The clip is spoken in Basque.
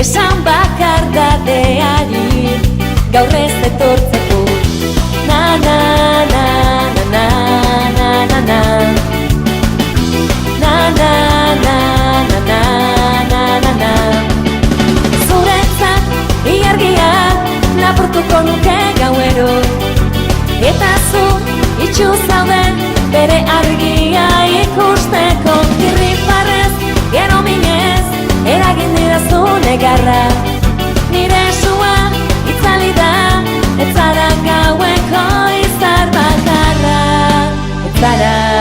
esan bakardadeari gaur ez etortzeko. Na na na na na na na na na na na na na na na. Zuretzat ilargia lapurtuko nuke gauero, eta zu itxu zaude bere argia ikusteko. Irrifarrez, gero minez, eragin didazu negarra. Nire esua itzali da, ez zara gaueko izar bakarra. Ez zara